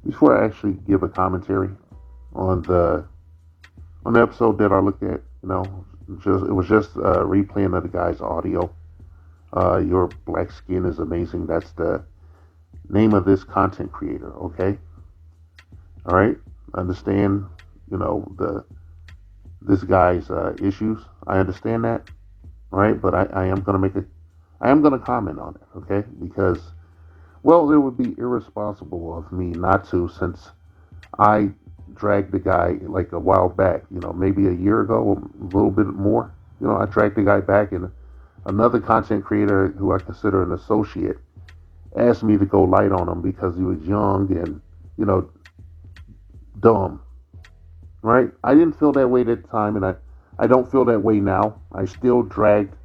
before I actually give a commentary on the episode that I looked at, it was just a replaying of the guy's audio. Your black skin is amazing. That's the name of this content creator. Okay, all right. Understand, the this guy's issues. I understand that, all right. But I am gonna I am gonna comment on it. Okay, because well, it would be irresponsible of me not to, since I dragged the guy like a while back, maybe a year ago, a little bit more. I dragged the guy back, and another content creator who I consider an associate asked me to go light on him because he was young and, you know, dumb, right? I didn't feel that way at the time, and I don't feel that way now. I still dragged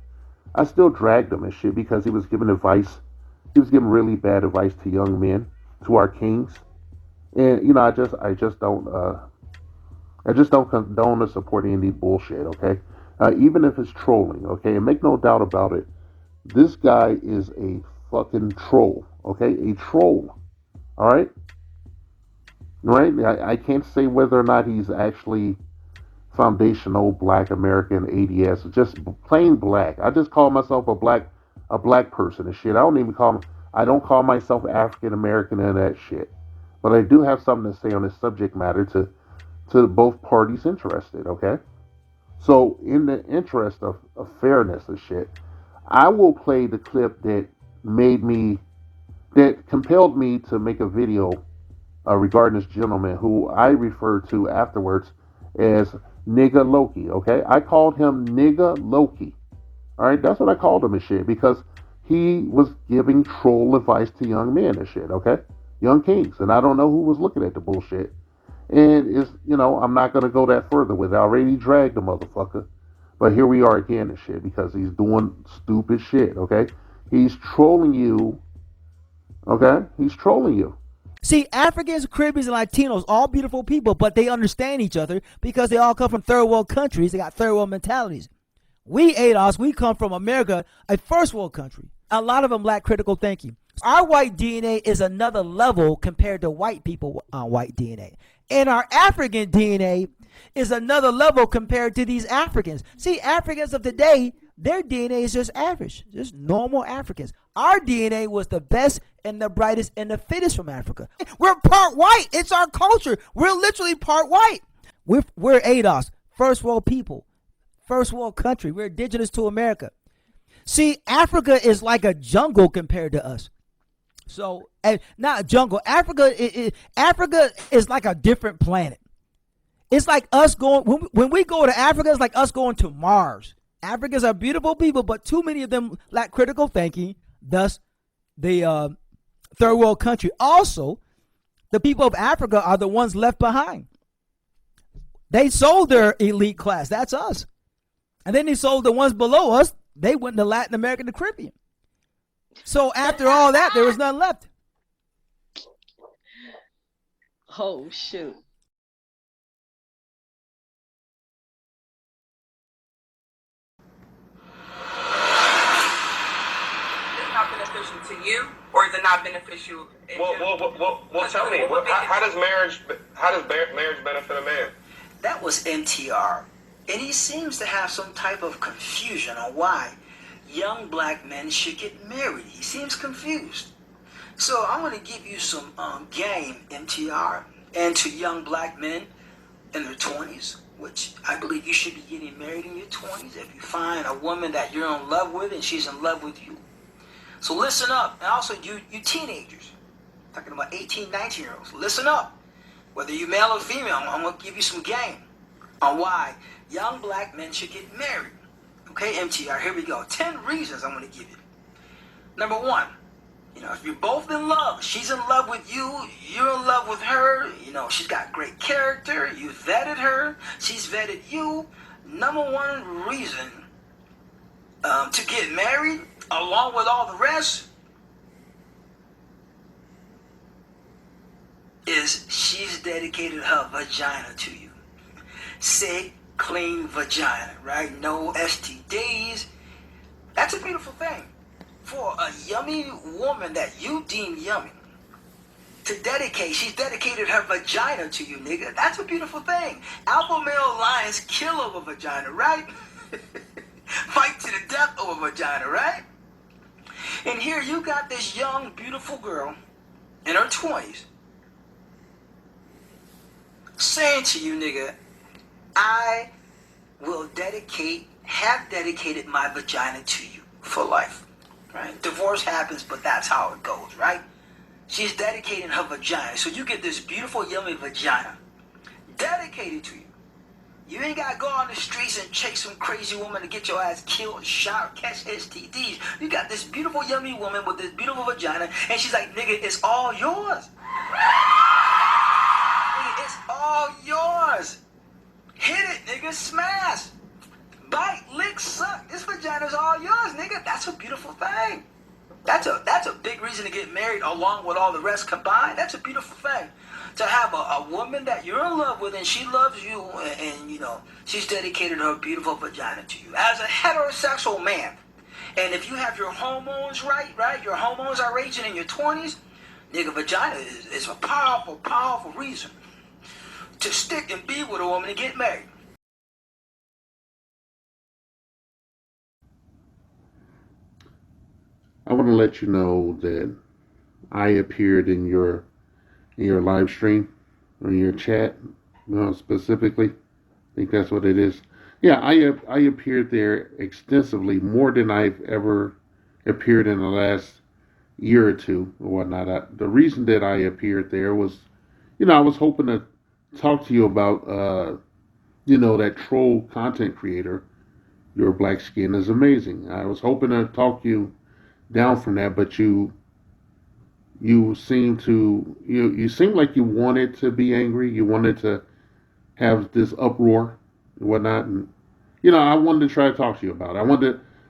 him and shit because he was giving advice. He was giving really bad advice to young men, to our kings, and I just don't condone or support any bullshit. Okay, even if it's trolling. Okay, and make no doubt about it, this guy is a fucking troll. Okay, a troll. All right, right. I can't say whether or not he's actually foundational Black American ADS. Just plain black. I just call myself a black person and shit. I don't call myself African American and that shit. But I do have something to say on this subject matter to both parties interested. Okay. So, in the interest of fairness and shit, I will play the clip made me, that compelled me to make a video regarding this gentleman who I referred to afterwards as Nigga Loki. Okay, I called him Nigga Loki. All right, that's what I called him and shit because he was giving troll advice to young men and shit. Okay, young kings, and I don't know who was looking at the bullshit. And I'm not gonna go that further with it. I already dragged the motherfucker. But here we are again and shit because he's doing stupid shit, okay? He's trolling you, okay? He's trolling you. See, Africans, Caribbeans, and Latinos, all beautiful people, but they understand each other because they all come from third world countries. They got third world mentalities. We, ADOS, we come from America, a first world country. A lot of them lack critical thinking. Our white DNA is another level compared to white people white DNA. And our African DNA is another level compared to these Africans. See, Africans of today, their DNA is just average, just normal Africans. Our DNA was the best and the brightest and the fittest from Africa. We're part white. It's our culture. We're literally part white. We're ADOS, first world people, first world country. We're indigenous to America. See, Africa is like a jungle compared to us. So, and not jungle. Africa is like a different planet. It's like us going when we go to Africa. It's like us going to Mars. Africans are beautiful people, but too many of them lack critical thinking. Thus, the third world country. Also, the people of Africa are the ones left behind. They sold their elite class. That's us, and then they sold the ones below us. They went to Latin America and the Caribbean. So after all that, there was nothing left. Oh shoot. It's not beneficial to you, or is it not beneficial? Well, tell me, how does marriage benefit a man? That was MTR, and he seems to have some type of confusion on why young black men should get married. He seems confused. So I'm going to give you some game, MTR, and to young black men in their 20s, which I believe you should be getting married in your 20s if you find a woman that you're in love with and she's in love with you. So listen up. And also you teenagers, talking about 18, 19-year-olds, listen up. Whether you're male or female, I'm going to give you some game on why young black men should get married. Okay, MTR, here we go. 10 reasons I'm going to give you. Number one, if you're both in love, she's in love with you, you're in love with her, she's got great character, you vetted her, she's vetted you. Number one reason to get married, along with all the rest, is she's dedicated her vagina to you. Sick, clean vagina, right? No STDs. That's a beautiful thing. For a yummy woman that you deem yummy to dedicate. She's dedicated her vagina to you, nigga. That's a beautiful thing. Alpha male lions kill over vagina, right? Fight to the death over vagina, right? And here you got this young, beautiful girl in her 20s saying to you, nigga, I will have dedicated my vagina to you for life, right? Divorce happens, but that's how it goes, right? She's dedicating her vagina. So you get this beautiful, yummy vagina dedicated to you. You ain't got to go on the streets and chase some crazy woman to get your ass killed, shot, or catch STDs. You got this beautiful, yummy woman with this beautiful vagina, and she's like, nigga, it's all yours. Nigga, it's all yours. Hit it, nigga, smash. Bite, lick, suck. This vagina's all yours, nigga. That's a beautiful thing. That's a big reason to get married along with all the rest combined. That's a beautiful thing. To have a woman that you're in love with and she loves you and you know, she's dedicated her beautiful vagina to you. As a heterosexual man, and if you have your hormones right, your hormones are raging in your 20s, nigga, vagina is a powerful, powerful reason to stick and be with a woman and get married. I want to let you know that I appeared in your live stream or in your chat, specifically. I think that's what it is. Yeah, I appeared there extensively, more than I've ever appeared in the last year or two or whatnot. The reason that I appeared there was, I was hoping to talk to you about, that troll content creator. Your black skin is amazing. I was hoping to talk you down from that, but you seem like you wanted to be angry. You wanted to have this uproar and whatnot, and I wanted to try to talk to you about it.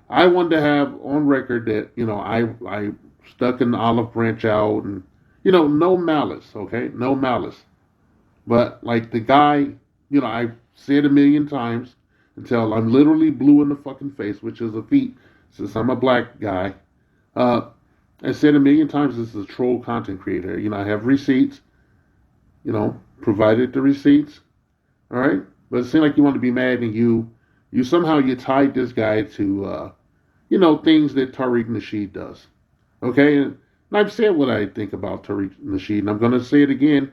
I wanted to have on record that I stuck an olive branch out, and no malice, okay, no malice. But like the guy, I've said a million times until I'm literally blue in the fucking face, which is a feat since I'm a black guy. I said a million times this is a troll content creator. I have receipts, provided the receipts. All right. But it seemed like you want to be mad and you somehow you tied this guy to, things that Tariq Nasheed does. Okay. And I've said what I think about Tariq Nasheed, and I'm going to say it again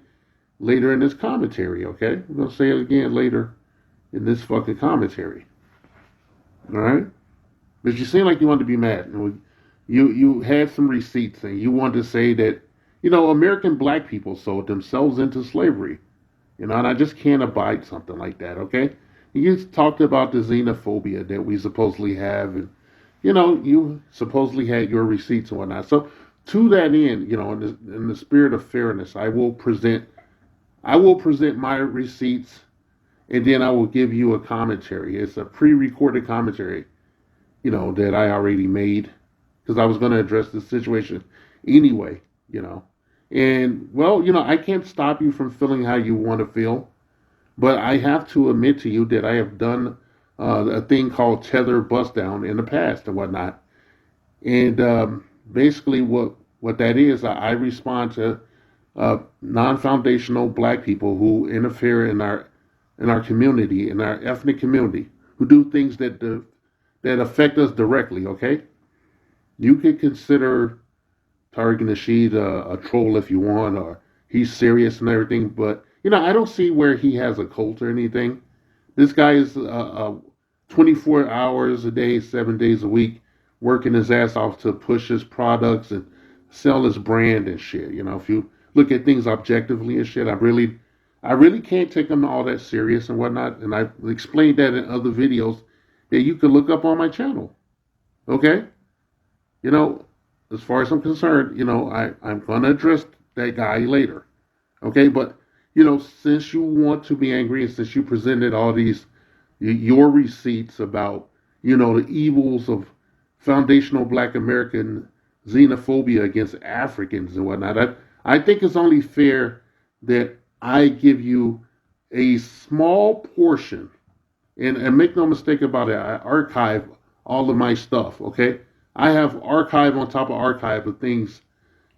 later in this commentary. Okay. I'm going to say it again later in this fucking commentary. All right. But you seem like you want to be mad. And you had some receipts and you wanted to say that, American black people sold themselves into slavery. And I just can't abide something like that, okay? You talked about the xenophobia that we supposedly have, and, you supposedly had your receipts and whatnot. So to that end, in the spirit of fairness, I will present my receipts, and then I will give you a commentary. It's a pre-recorded commentary, that I already made, because I was going to address the situation anyway, And, well, I can't stop you from feeling how you want to feel, but I have to admit to you that I have done a thing called tether bust down in the past and whatnot. And basically what that is, I respond to non-foundational black people who interfere in our community, in our ethnic community, who do things that affect us directly, okay? You could consider Tariq Nasheed a troll if you want, or he's serious and everything, but, I don't see where he has a cult or anything. This guy is 24 hours a day, 7 days a week, working his ass off to push his products and sell his brand and shit. If you look at things objectively and shit, I really can't take him all that serious and whatnot, and I've explained that in other videos that you can look up on my channel, okay? As far as I'm concerned, I'm going to address that guy later. Okay, but, since you want to be angry and since you presented all these, your receipts about, the evils of foundational black American xenophobia against Africans and whatnot, I think it's only fair that I give you a small portion, and make no mistake about it, I archive all of my stuff, okay? I have archive on top of archive of things,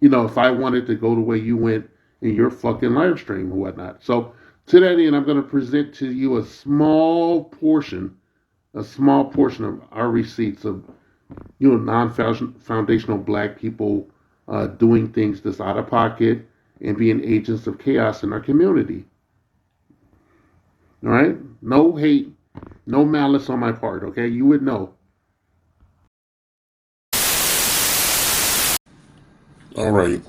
if I wanted to go the way you went, in your fucking live stream and whatnot. So to that end, I'm going to present to you a small portion of our receipts of non-foundational black people doing things that's out of pocket and being agents of chaos in our community. All right, no hate, no malice on my part. Okay, you would know. All right.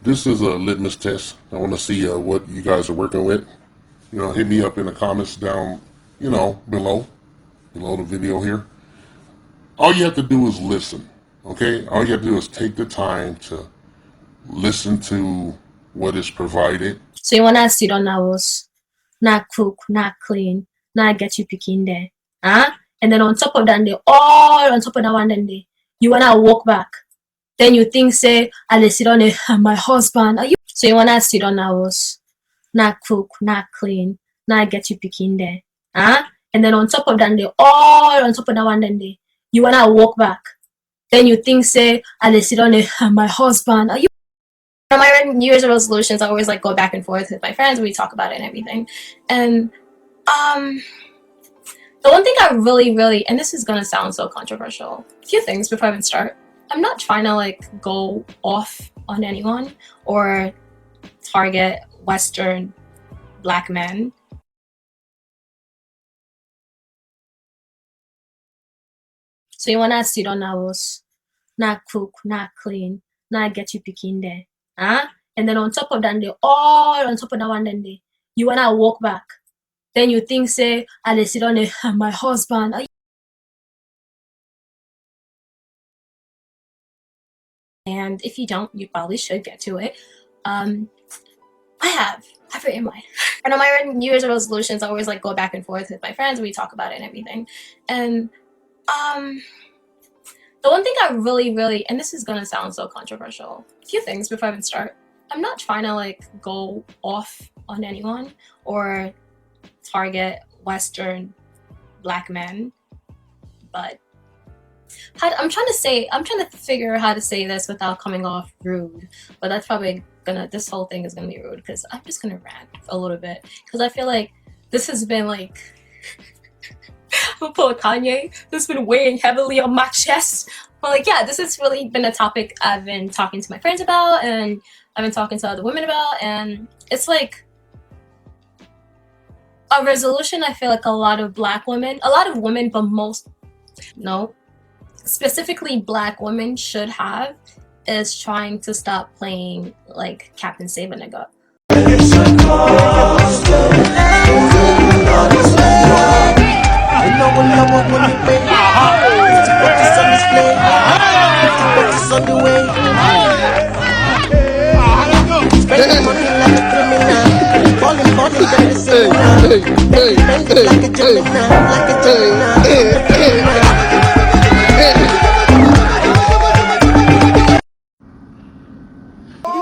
This is a litmus test. I want to see what you guys are working with. Hit me up in the comments down, below the video here. All you have to do is listen, okay? All you have to do is take the time to listen to what is provided. So you wanna sit on house, not cook, not clean, not get you picking there, huh? And then on top of that, all on top of that one, you wanna walk back. Then you think, say, I sit on my husband. Are you? So you wanna sit on house, not cook, not clean, not get you picking there, huh? And then on top of that, all on top of that one, you wanna walk back. Then you think, say, I sit on my husband. Are you? My New Year's resolutions, I always like go back and forth with my friends. We talk about it and everything. And the one thing I really, and this is gonna sound so controversial, a few things before I even start. I'm not trying to like go off on anyone or target Western black men. So you wanna sit on house, not cook, not clean, not get you picking there, huh? And then on top of that, all on top of that one, you wanna walk back. Then you think, say, I sit on my husband. Are you? And if you don't, you probably should get to it. I have it in mind. And on my New Year's resolutions, I always like go back and forth with my friends. We talk about it and everything. And the one thing I really, and this is gonna sound so controversial, a few things before I even start. I'm not trying to like go off on anyone or target Western black men, but I'm trying to figure out how to say this without coming off rude. But that's probably this whole thing is gonna be rude because I'm just gonna rant a little bit because I feel like this has been like I'm gonna pull a Kanye. This has been weighing heavily on my chest. But like, yeah, this has really been a topic I've been talking to my friends about, and I've been talking to other women about, and it's like a resolution. I feel like a lot of women, but specifically black women should have is trying to stop playing like Captain Save a Nigga. You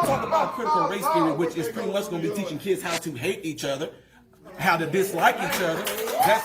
talk about critical race theory, which is pretty much going to be teaching kids how to hate each other, how to dislike each other. That's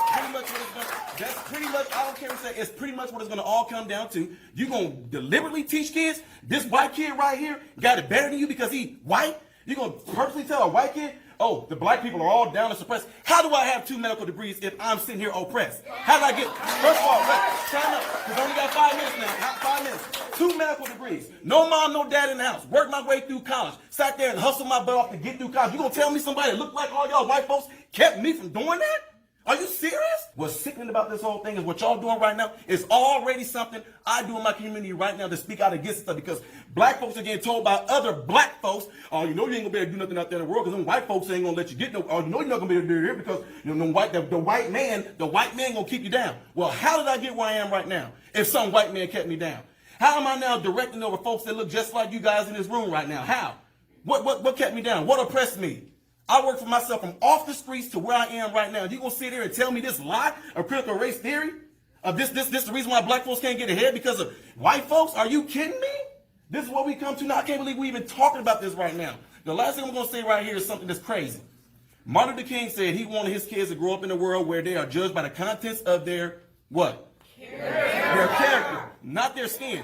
pretty much, I don't care what you say, it's pretty much what it's going to all come down to. You're going to deliberately teach kids, this white kid right here got it better than you because he white? You're going to purposely tell a white kid, oh, the black people are all down and suppressed. How do I have 2 medical degrees if I'm sitting here oppressed? How did I get, first of all, time up, because I only got 5 minutes now, 5 minutes. 2 medical degrees, no mom, no dad in the house, worked my way through college, sat there and hustled my butt off to get through college. You gonna tell me somebody that looked like all y'all white folks kept me from doing that? Are you serious? What's sickening about this whole thing is what y'all doing right now is already something I do in my community right now to speak out against stuff because black folks are getting told by other black folks, oh, you know you ain't gonna be able to do nothing out there in the world because them white folks ain't gonna let you get no, or you know you're not gonna be able to do it here because you know the white man gonna keep you down. Well, how did I get where I am right now if some white man kept me down? How am I now directing over folks that look just like you guys in this room right now? How? What kept me down? What oppressed me? I work for myself from off the streets to where I am right now. You gonna sit here and tell me this lie of critical race theory? Of this the reason why black folks can't get ahead because of white folks? Are you kidding me? This is what we come to now. I can't believe we even talking about this right now. The last thing I'm gonna say right here is something that's crazy. Martin Luther King said he wanted his kids to grow up in a world where they are judged by the contents of their what? Their character, not their skin.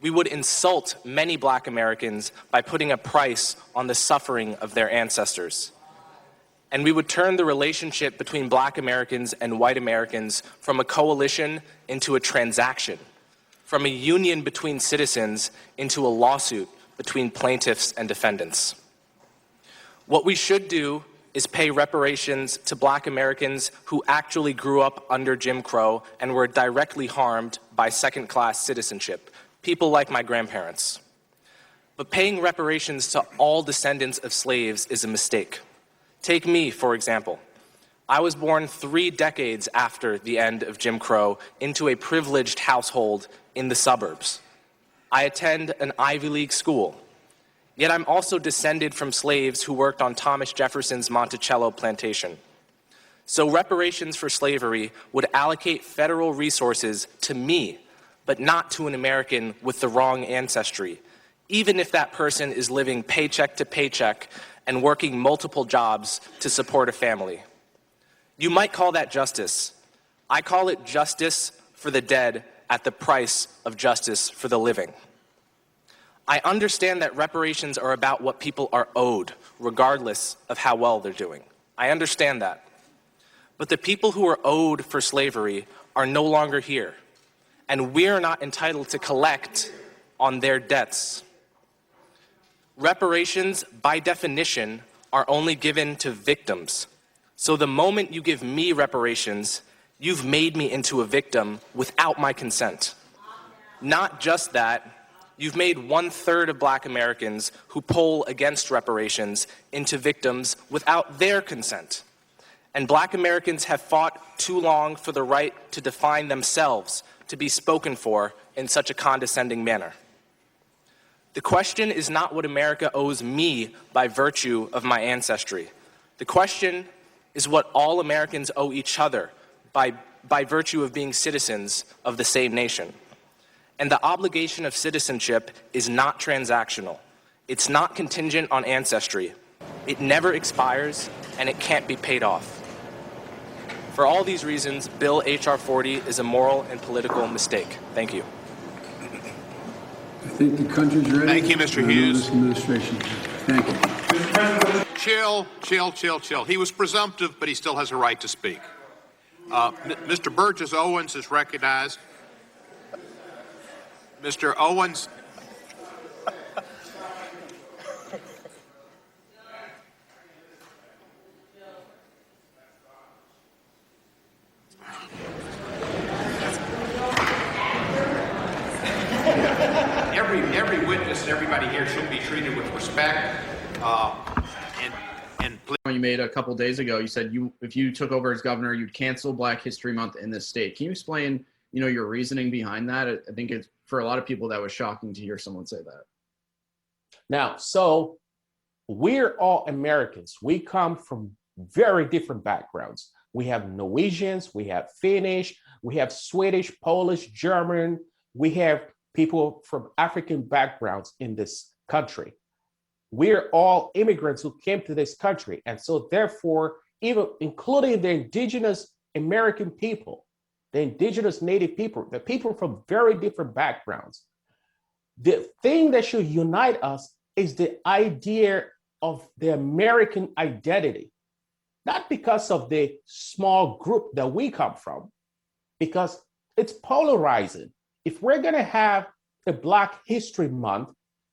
We would insult many Black Americans by putting a price on the suffering of their ancestors. And we would turn the relationship between Black Americans and white Americans from a coalition into a transaction, from a union between citizens into a lawsuit between plaintiffs and defendants. What we should do is pay reparations to Black Americans who actually grew up under Jim Crow and were directly harmed by second-class citizenship, people like my grandparents. But paying reparations to all descendants of slaves is a mistake. Take me, for example. I was born 3 decades after the end of Jim Crow into a privileged household in the suburbs. I attend an Ivy League school. Yet I'm also descended from slaves who worked on Thomas Jefferson's Monticello plantation. So reparations for slavery would allocate federal resources to me, but not to an American with the wrong ancestry, even if that person is living paycheck to paycheck and working multiple jobs to support a family. You might call that justice. I call it justice for the dead at the price of justice for the living. I understand that reparations are about what people are owed, regardless of how well they're doing. I understand that. But the people who are owed for slavery are no longer here, and we're not entitled to collect on their debts. Reparations, by definition, are only given to victims. So the moment you give me reparations, you've made me into a victim without my consent. Not just that, you've made 1/3 of Black Americans who poll against reparations into victims without their consent. And Black Americans have fought too long for the right to define themselves, to be spoken for in such a condescending manner. The question is not what America owes me by virtue of my ancestry. The question is what all Americans owe each other by virtue of being citizens of the same nation. And the obligation of citizenship is not transactional. It's not contingent on ancestry. It never expires, and it can't be paid off. For all these reasons, Bill H.R. 40 is a moral and political mistake. Thank you. I think the country's ready. Thank you, Mr. Hughes. This administration. Thank you. Chill. He was presumptive, but he still has a right to speak. Mr. Burgess Owens is recognized. Mr. Owens. Every witness and everybody here should be treated with respect. You made a couple days ago, you said if you took over as governor, you'd cancel Black History Month in this state. Can you explain, your reasoning behind that? I think it's, for a lot of people, that was shocking to hear someone say that. Now, so we're all Americans. We come from very different backgrounds. We have Norwegians, we have Finnish, we have Swedish, Polish, German. We have people from African backgrounds in this country. We're all immigrants who came to this country. And so therefore, even including the indigenous American people, the indigenous native people, the people from very different backgrounds, the thing that should unite us is the idea of the American identity, not because of the small group that we come from, because it's polarizing. If we're going to have a Black History Month,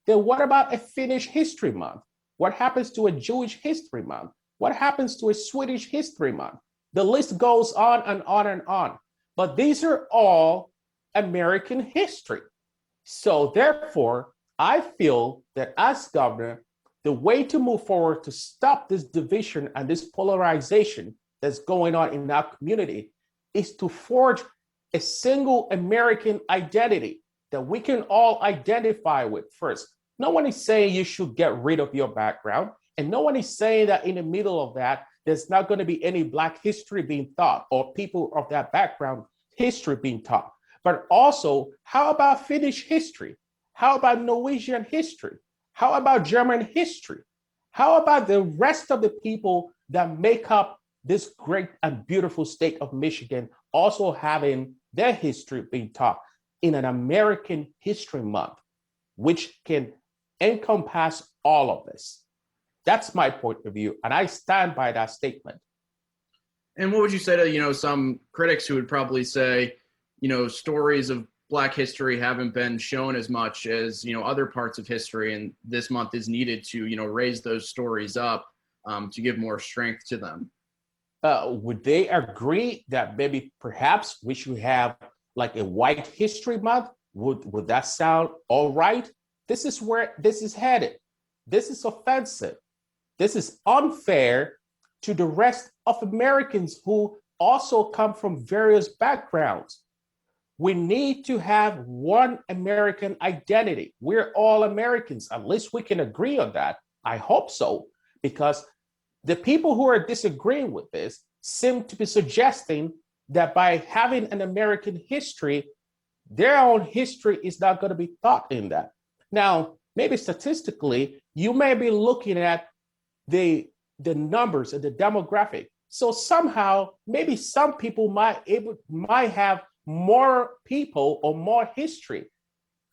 then what about a Finnish History Month? What happens to a Jewish History Month? What happens to a Swedish History Month? The list goes on and on and on. But these are all American history. So therefore, I feel that as governor, the way to move forward to stop this division and this polarization that's going on in our community is to forge a single American identity that we can all identify with first. No one is saying you should get rid of your background, and no one is saying that in the middle of that, there's not going to be any Black history being taught or people of that background history being taught. But also, how about Finnish history? How about Norwegian history? How about German history? How about the rest of the people that make up this great and beautiful state of Michigan also having their history being taught? in an American History Month, which can encompass all of this. That's my point of view, and I stand by that statement. And what would you say to, some critics who would probably say, stories of Black history haven't been shown as much as, other parts of history, and this month is needed to, raise those stories up to give more strength to them? Would they agree that maybe perhaps we should have like a White History Month? Would that sound all right? This is where this is headed. This is offensive. This is unfair to the rest of Americans who also come from various backgrounds. We need to have one American identity. We're all Americans. At least we can agree on that. I hope so, because the people who are disagreeing with this seem to be suggesting that by having an American history, their own history is not going to be taught in that. Now, maybe statistically, you may be looking at the numbers and the demographic. So somehow, maybe some people might have more people or more history,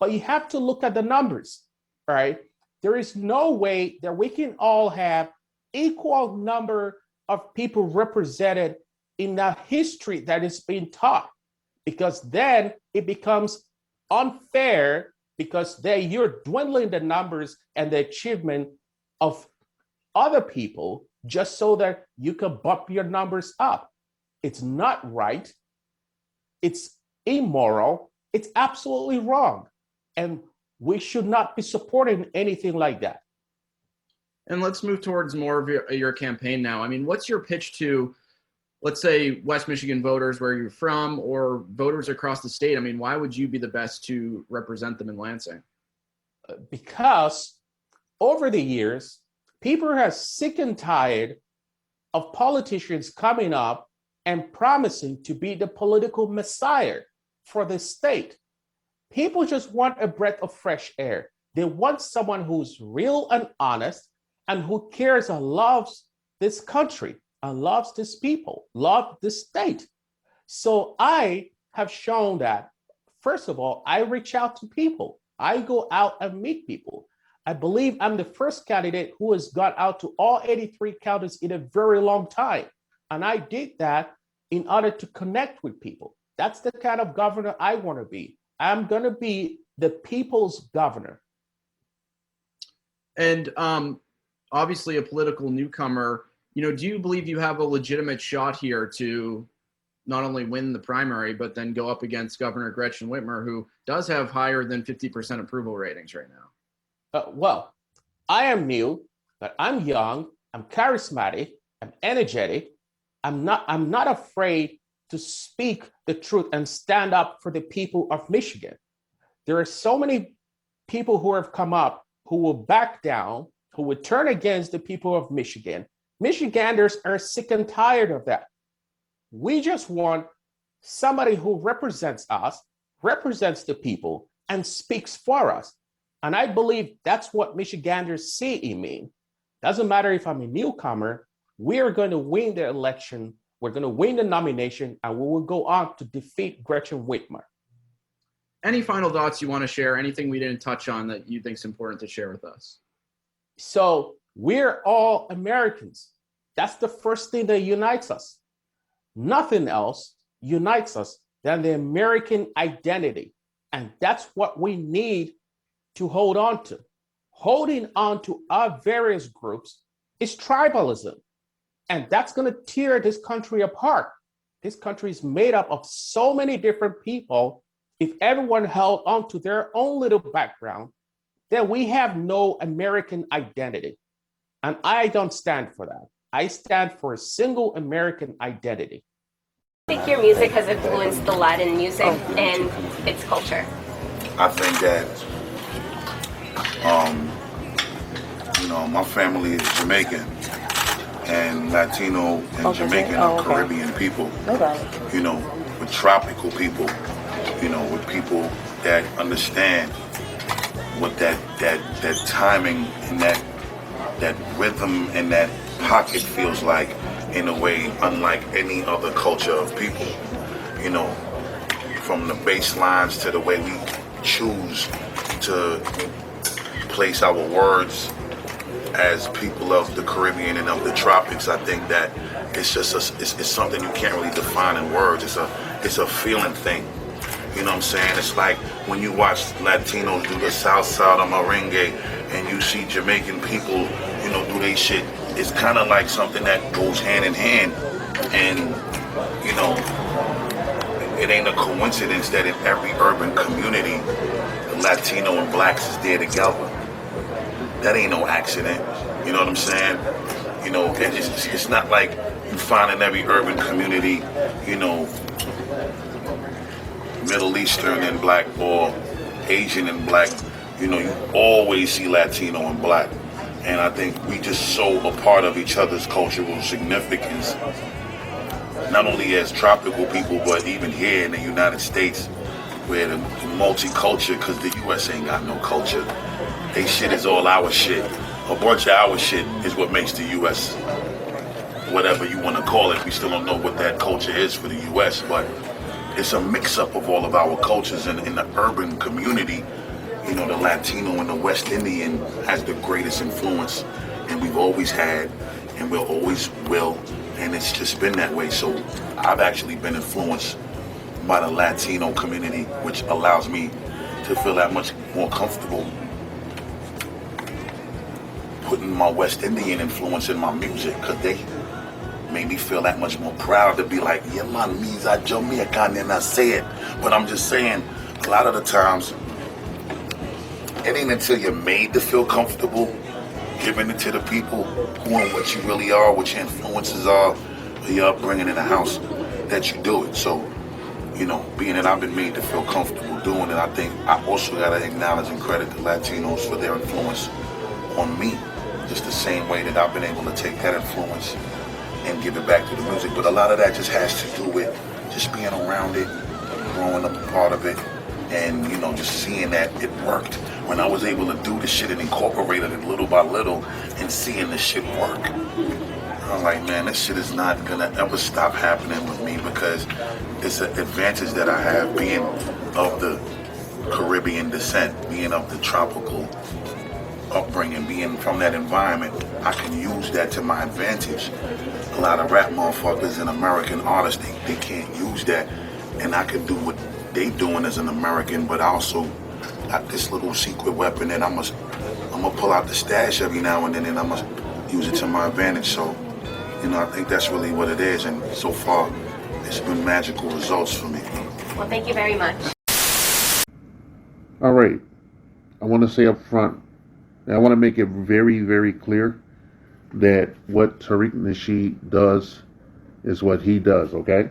but you have to look at the numbers, right? There is no way that we can all have equal number of people represented in the history that is being taught, because then it becomes unfair, because then you're dwindling the numbers and the achievement of other people just so that you can bump your numbers up. It's not right. It's immoral. It's absolutely wrong. And we should not be supporting anything like that. And let's move towards more of your campaign now. I mean, what's your pitch to, let's say, West Michigan voters where you're from, or voters across the state? I mean, why would you be the best to represent them in Lansing? Because over the years, people are sick and tired of politicians coming up and promising to be the political messiah for the state. People just want a breath of fresh air. They want someone who's real and honest and who cares and loves this country and loves this people, loves this state. So I have shown that, first of all, I reach out to people. I go out and meet people. I believe I'm the first candidate who has gone out to all 83 counties in a very long time. And I did that in order to connect with people. That's the kind of governor I want to be. I'm going to be the people's governor. And obviously a political newcomer, do you believe you have a legitimate shot here to not only win the primary, but then go up against Governor Gretchen Whitmer, who does have higher than 50% approval ratings right now? Well, I am new, but I'm young, I'm charismatic, I'm energetic. I'm not afraid to speak the truth and stand up for the people of Michigan. There are so many people who have come up who will back down, who would turn against the people of Michigan. Michiganders are sick and tired of that. We just want somebody who represents us, represents the people, and speaks for us. And I believe that's what Michiganders see in me. Doesn't matter if I'm a newcomer, we are going to win the election, we're going to win the nomination, and we will go on to defeat Gretchen Whitmer. Any final thoughts you want to share? Anything we didn't touch on that you think is important to share with us? So we're all Americans. That's the first thing that unites us. Nothing else unites us than the American identity. And that's what we need to hold on to. Holding on to our various groups is tribalism. And that's going to tear this country apart. This country is made up of so many different people. If everyone held on to their own little background, then we have no American identity. And I don't stand for that. I stand for a single American identity. I think your music has influenced the Latin music and its culture. I think that, my family is Jamaican, and Latino and Jamaican and Caribbean people, with tropical people, with people that understand what that timing and that rhythm and that pocket feels like in a way unlike any other culture of people. from the bass lines to the way we choose to place our words as people of the Caribbean and of the tropics. I think that it's just it's something you can't really define in words. It's a feeling thing. You know what I'm saying? It's like when you watch Latinos do the South Side of Merengue and you see Jamaican people, you know, do they shit. It's kind of like something that goes hand in hand. And, you know, it ain't a coincidence that in every urban community, the Latino and blacks is there together. That ain't no accident. You know what I'm saying? You know, it's not like you find in every urban community, you know, Middle Eastern and black or Asian and black. You know, you always see Latino and black. And I think we just so a part of each other's cultural significance, not only as tropical people, but even here in the United States, where the multicultural, because the U.S. ain't got no culture. They shit is all our shit. A bunch of our shit is what makes the U.S. whatever you want to call it. We still don't know what that culture is for the U.S., but it's a mix-up of all of our cultures. And in the urban community, you know, the Latino and the West Indian has the greatest influence, and we've always had, and we'll always will, and it's just been that way. So I've actually been influenced by the Latino community, which allows me to feel that much more comfortable putting my West Indian influence in my music, because they made me feel that much more proud to be like, yeah man, me's a Jamaican, and I say it. But I'm just saying, a lot of the times, it ain't until you're made to feel comfortable giving it to the people who and what you really are, what your influences are, your upbringing in the house, that you do it. So, you know, being that I've been made to feel comfortable doing it, I think I also got to acknowledge and credit the Latinos for their influence on me, just the same way that I've been able to take that influence and give it back to the music. But a lot of that just has to do with just being around it, growing up a part of it, and, you know, just seeing that it worked. When I was able to do the shit and incorporated it little by little and seeing the shit work, I'm like, man, this shit is not gonna ever stop happening with me, because it's an advantage that I have being of the Caribbean descent, being of the tropical upbringing, being from that environment. I can use that to my advantage. A lot of rap motherfuckers and American artists, they can't use that, and I can do what they doing as an American, but also got this little secret weapon that I'm gonna pull out the stash every now and then, and I'm gonna use it to my advantage. So, you know, I think that's really what it is, and so far, it's been magical results for me. Well, thank you very much. All right. I want to say up front, and I want to make it very, very clear that what Tariq Nasheed does is what he does, okay?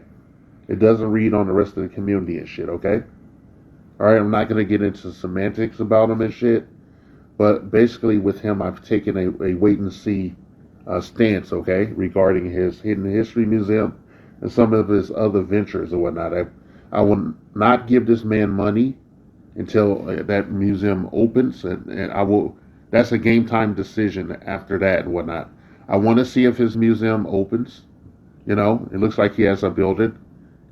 It doesn't read on the rest of the community and shit, okay? All right, I'm not going to get into semantics about him and shit, but basically with him, I've taken a wait-and-see stance, okay, regarding his Hidden History Museum and some of his other ventures and whatnot. I will not give this man money until that museum opens, and I will. That's a game time decision after that and whatnot. I want to see if his museum opens. You know, it looks like he has a building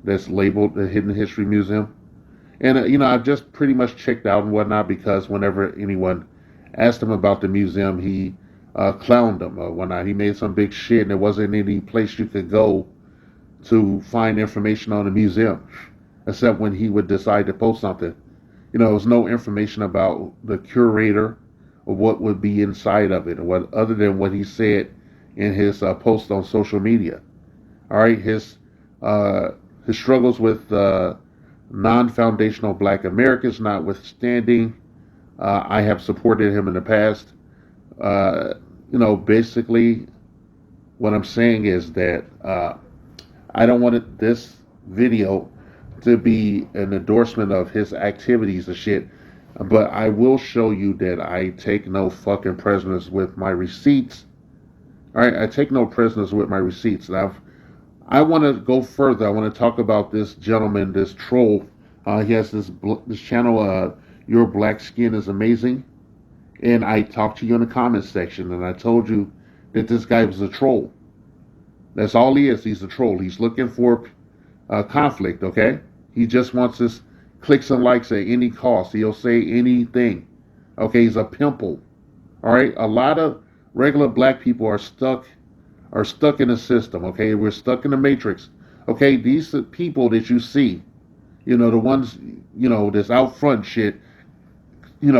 that's labeled the Hidden History Museum. And, you know, I've just pretty much checked out and whatnot, because whenever anyone asked him about the museum, he clowned them or whatnot. He made some big shit, and there wasn't any place you could go to find information on the museum, except when he would decide to post something. You know, there was no information about the curator or what would be inside of it, or what, other than what he said in his post on social media. All right, his struggles with non-foundational Black Americans notwithstanding, I have supported him in the past. You know, basically, what I'm saying is that I don't want this video to be an endorsement of his activities and shit, but I will show you that I take no fucking prisoners with my receipts. All right, I take no prisoners with my receipts. Now, I want to go further. I want to talk about this gentleman, this troll. He has this channel, Your Black Skin is Amazing. And I talked to you in the comments section, and I told you that this guy was a troll. That's all he is. He's a troll. He's looking for conflict, okay? He just wants his clicks and likes at any cost. He'll say anything. Okay, he's a pimple. All right, a lot of regular black people are stuck in the system. Okay, we're stuck in the matrix. Okay, these people that you see, the ones that's out front shit,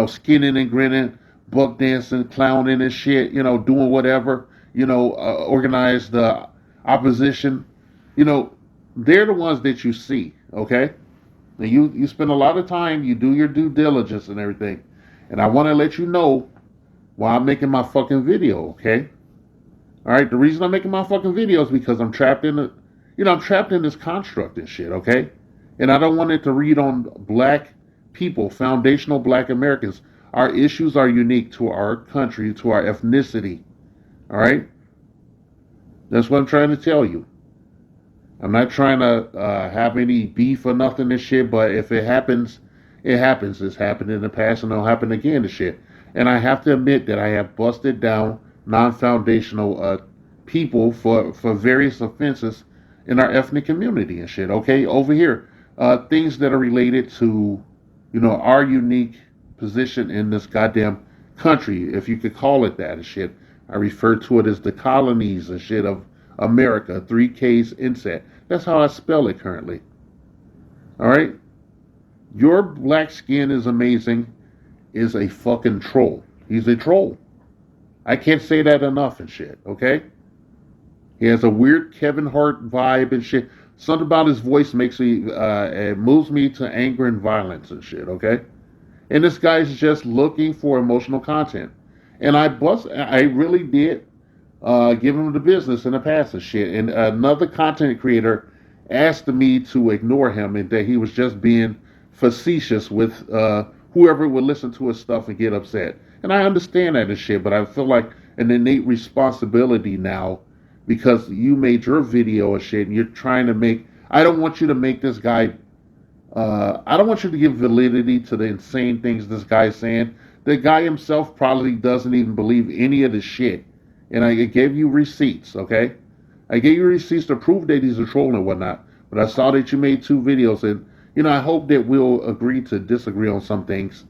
skinning and grinning, buck dancing, clowning and shit, doing whatever, organize the opposition, you know, they're the ones that you see, okay? And you spend a lot of time, you do your due diligence and everything. And I want to let you know why I'm making my fucking video, okay? All right, the reason I'm making my fucking video is because I'm trapped in I'm trapped in this construct and shit, okay? And I don't want it to read on black people, foundational black Americans. Our issues are unique to our country, to our ethnicity, all right? That's what I'm trying to tell you. I'm not trying to have any beef or nothing and shit, but if it happens, it happens. It's happened in the past and it'll happen again and shit. And I have to admit that I have busted down non-foundational people for various offenses in our ethnic community and shit. Okay, over here, things that are related to, our unique position in this goddamn country, if you could call it that and shit. I refer to it as the colonies and shit of America, 3Ks inset. That's how I spell it currently. All right? Your black skin is amazing is a fucking troll. He's a troll. I can't say that enough and shit, okay? He has a weird Kevin Hart vibe and shit. Something about his voice makes me, it moves me to anger and violence and shit, okay? And this guy's just looking for emotional content. And I really did give him the business in the past and shit. And another content creator asked me to ignore him and that he was just being facetious with whoever would listen to his stuff and get upset. And I understand that and shit, but I feel like an innate responsibility now because you made your video and shit and you're trying to make. I don't want you to make this guy. I don't want you to give validity to the insane things this guy's saying. The guy himself probably doesn't even believe any of the shit. And I gave you receipts, okay? I gave you receipts to prove that he's a troll and whatnot. But I saw that you made 2 videos, and I hope that we'll agree to disagree on some things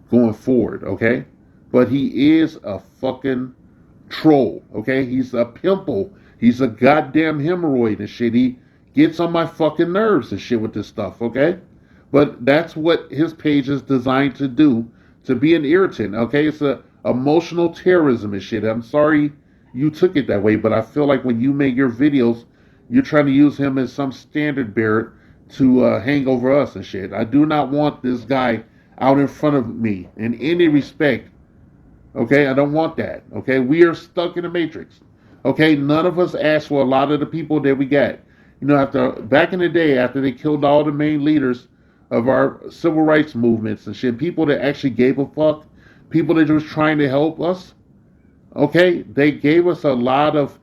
going forward, okay? But he is a fucking troll, okay? He's a pimple. He's a goddamn hemorrhoid and shit. He gets on my fucking nerves and shit with this stuff, okay? But that's what his page is designed to do, to be an irritant, okay? It's a emotional terrorism and shit. I'm sorry you took it that way, but I feel like when you make your videos, you're trying to use him as some standard bearer to hang over us and shit. I do not want this guy out in front of me in any respect. Okay, I don't want that. Okay, we are stuck in the matrix. Okay, none of us asked for a lot of the people that we got. After back in the day, after they killed all the main leaders of our civil rights movements and shit, people that actually gave a fuck, people that was trying to help us. Okay, they gave us a lot of,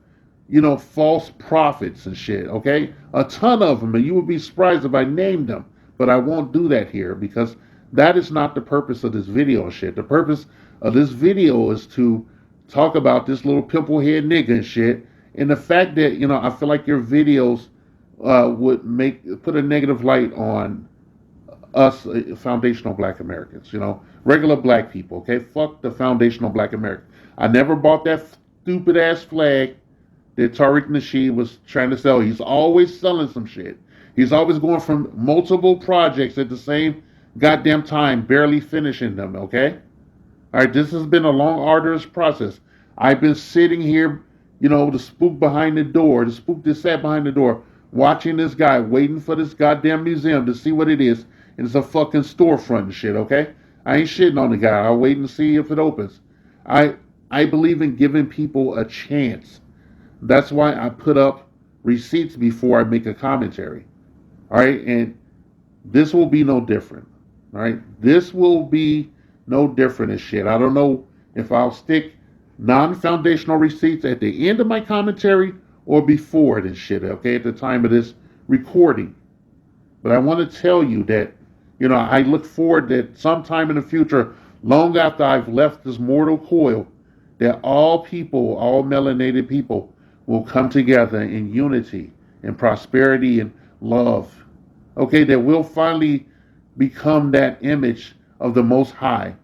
false prophets and shit. Okay, a ton of them, and you would be surprised if I named them, but I won't do that here because that is not the purpose of this video and shit. The purpose of this video is to talk about this little pimple head nigga and shit, and the fact that I feel like your videos would put a negative light on us foundational black Americans, regular black people, okay? Fuck the foundational black American. I never bought that stupid ass flag that Tariq Nasheed was trying to sell. He's always selling some shit. He's always going from multiple projects at the same goddamn time, barely finishing them, okay? All right, this has been a long, arduous process. I've been sitting here, the spook behind the door, the spook that sat behind the door, watching this guy, waiting for this goddamn museum to see what it is. And it's a fucking storefront and shit, okay? I ain't shitting on the guy. I'll wait and see if it opens. I believe in giving people a chance. That's why I put up receipts before I make a commentary. All right, and this will be no different. All right, this will be no different as shit. I don't know if I'll stick non-foundational receipts at the end of my commentary or before it and shit, okay, at the time of this recording. But I want to tell you that, I look forward that sometime in the future, long after I've left this mortal coil, that all people, all melanated people, will come together in unity and prosperity and love okay, that we'll finally become that image of the Most High,